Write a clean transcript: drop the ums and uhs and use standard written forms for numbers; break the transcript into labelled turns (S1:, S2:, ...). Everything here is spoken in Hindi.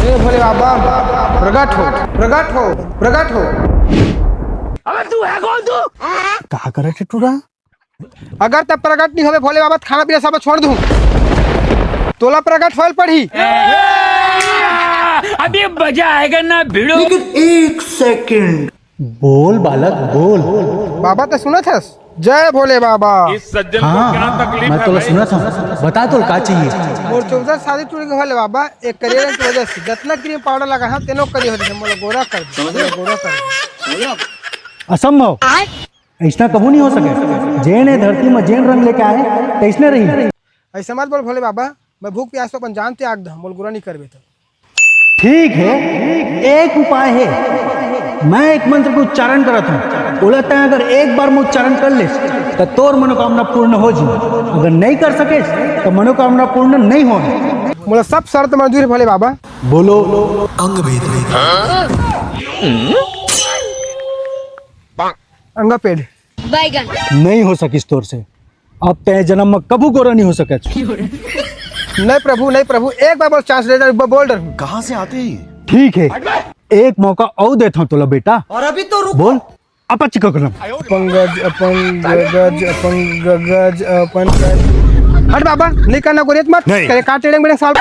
S1: हे भोले बाबा प्रगट हो प्रगट हो प्रगट हो।
S2: अबे तू है कौन तू?
S3: कहा करे टिटूरा?
S1: अगर तब प्रगट नहीं होवे भोले बाबा खाना पीना सब छोड़ दूं। तोला प्रगट होल पड़ी।
S2: अभी मजा आएगा ना भिड़ो।
S4: लेकिन एक सेकंड,
S3: बोल बालक बोल।
S1: बाबा तो सुना था। जय भोले बाबा।
S5: इस सज्जन
S3: हाँ
S5: को क्या तकलीफ
S3: मैं
S5: है
S3: तो
S5: भाई?
S3: सुना था, बता तो का चाहिए।
S1: मोर 14 शादी टूट गई भोले बाबा। एक करियर की वजह से जितना क्रीम पाउडर लगा है तेनो करियर हो मोला गोरा कर दे गोरा कर दे।
S3: असंभव, ऐसा कबू नहीं हो सके। जेन है धरती में जेन रंग लेके आए तैसने रही।
S1: ऐसे मत बोल भोले बाबा। मैं भूख प्यास तो अपन जानते आग दा मोल गोरा नहीं करबे तो।
S3: ठीक है, एक उपाय है। मैं एक मंत्र को उच्चारण करत हूँ, बोलता है अगर एक बार मैं उच्चारण कर ले तो तोर मनोकामना पूर्ण हो जी। अगर नहीं कर सके तो मनोकामना पूर्ण नहीं हो।
S1: मोला सब शर्त मंजूर है भोले बाबा।
S3: बोलो।
S1: अंगा पेड़
S3: नहीं हो सकिस तोर से। अब तय जन्म में कबू गोरा नहीं हो सके।
S1: नहीं प्रभु एक बार बोल चांस दे दे बोल डर।
S4: कहाँ से आते हैं?
S3: ठीक है, एक मौका और देता हूँ तोला बेटा।
S4: और अभी तो रुक।
S3: बोल अपच कलम।
S1: पंगज अपन गज अपन गज अपन गज। हट बाबा नहीं करना गोरियत मत
S3: नहीं।
S1: करे काटेड़े मेरे साल